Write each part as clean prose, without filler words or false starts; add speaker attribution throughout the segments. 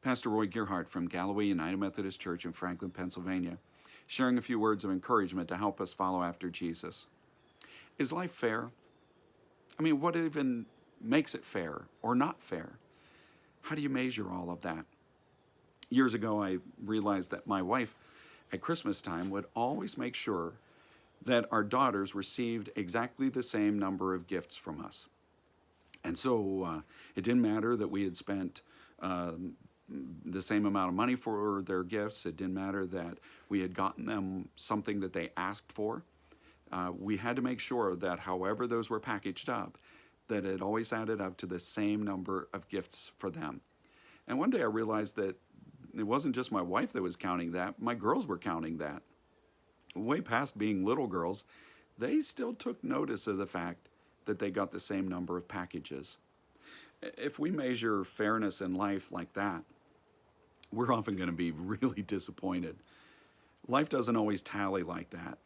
Speaker 1: Pastor Roy Gearhart from Galloway United Methodist Church in Franklin, Pennsylvania, sharing a few words of encouragement to help us follow after Jesus. Is life fair? I mean, what even makes it fair or not fair? How do you measure all of that? Years ago, I realized that my wife at Christmas time would always make sure that our daughters received exactly the same number of gifts from us. And so it didn't matter that we had spent the same amount of money for their gifts. It didn't matter that we had gotten them something that they asked for. We had to make sure that however those were packaged up, that it always added up to the same number of gifts for them. And one day I realized that it wasn't just my wife that was counting that, my girls were counting that. Way past being little girls, they still took notice of the fact that they got the same number of packages. If we measure fairness in life like that, we're often going to be really disappointed. Life doesn't always tally like that,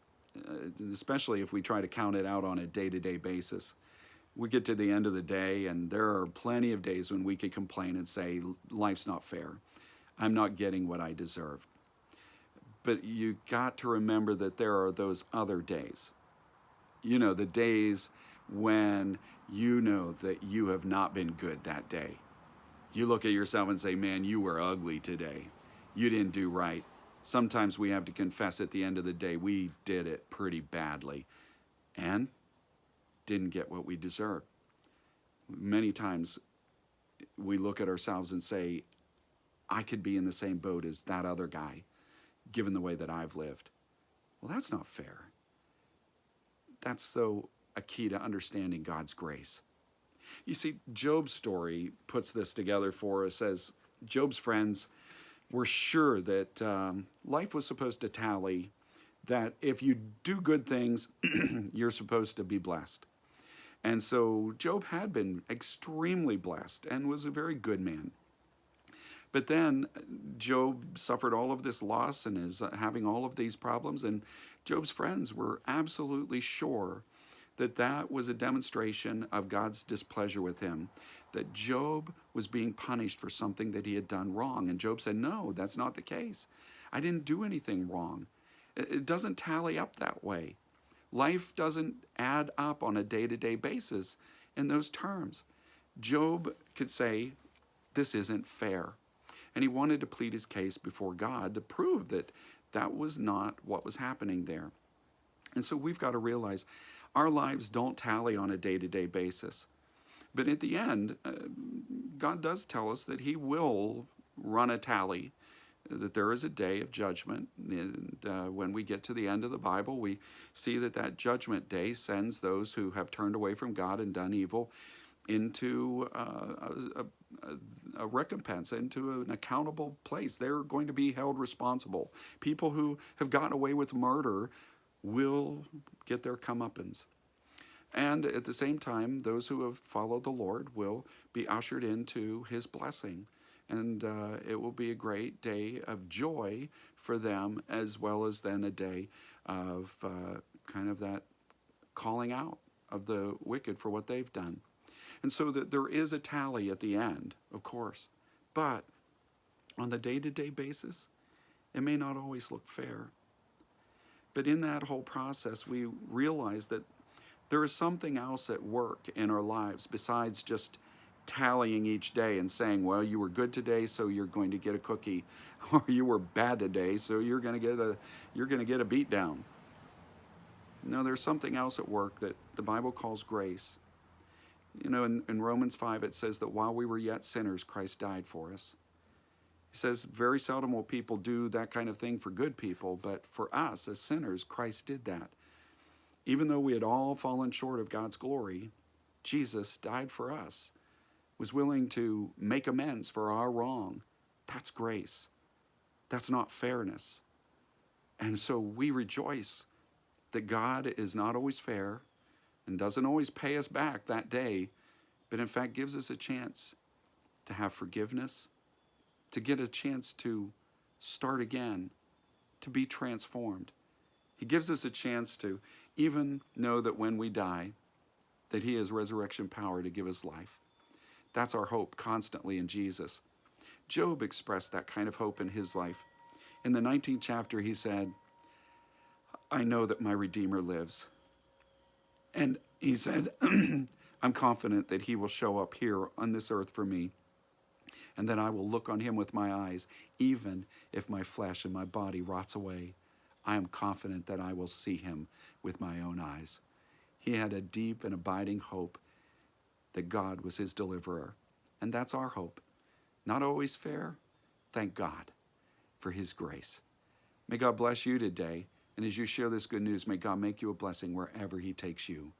Speaker 1: especially if we try to count it out on a day-to-day basis. We get to the end of the day, and there are plenty of days when we could complain and say, life's not fair. I'm not getting what I deserve. But you got to remember that there are those other days. You know, the days when you know that you have not been good that day. You look at yourself and say, man, you were ugly today. You didn't do right. Sometimes we have to confess at the end of the day, we did it pretty badly and didn't get what we deserved. Many times we look at ourselves and say, I could be in the same boat as that other guy, given the way that I've lived. Well, that's not fair. That's so a key to understanding God's grace. You see, Job's story puts this together for us as Job's friends were sure that life was supposed to tally, that if you do good things, you're supposed to be blessed. And so Job had been extremely blessed and was a very good man. But then Job suffered all of this loss and is having all of these problems. And Job's friends were absolutely sure that that was a demonstration of God's displeasure with him, that Job was being punished for something that he had done wrong. And Job said, no, that's not the case. I didn't do anything wrong. It doesn't tally up that way. Life doesn't add up on a day-to-day basis in those terms. Job could say, this isn't fair. And he wanted to plead his case before God to prove that that was not what was happening there. And so we've got to realize our lives don't tally on a day-to-day basis. But at the end, God does tell us that he will run a tally, that there is a day of judgment. And when we get to the end of the Bible, we see that that judgment day sends those who have turned away from God and done evil into a recompense, into an accountable place. They're going to be held responsible. People who have gotten away with murder will get their comeuppance. And at the same time, those who have followed the Lord will be ushered into his blessing. And it will be a great day of joy for them, as well as then a day of kind of that calling out of the wicked for what they've done. And so that there is a tally at the end, of course. But on the day-to-day basis, it may not always look fair. But in that whole process, we realize that there is something else at work in our lives besides just tallying each day and saying, well, you were good today, so you're going to get a cookie, or you were bad today, so you're going to get a beat down. No, there's something else at work that the Bible calls grace. You know, in Romans 5, it says that while we were yet sinners, Christ died for us. He says very seldom will people do that kind of thing for good people, but for us as sinners, Christ did that. Even though we had all fallen short of God's glory, Jesus died for us, was willing to make amends for our wrong. That's grace. That's not fairness. And so we rejoice that God is not always fair and doesn't always pay us back that day, but in fact gives us a chance to have forgiveness, to get a chance to start again, to be transformed. He gives us a chance to even know that when we die, that he has resurrection power to give us life. That's our hope constantly in Jesus. Job expressed that kind of hope in his life. In the 19th chapter, he said, I know that my Redeemer lives. And he said, I'm confident that he will show up here on this earth for me, and that I will look on him with my eyes, even if my flesh and my body rots away. I am confident that I will see him with my own eyes. He had a deep and abiding hope that God was his deliverer. And that's our hope. Not always fair. Thank God for his grace. May God bless you today. And as you share this good news, may God make you a blessing wherever he takes you.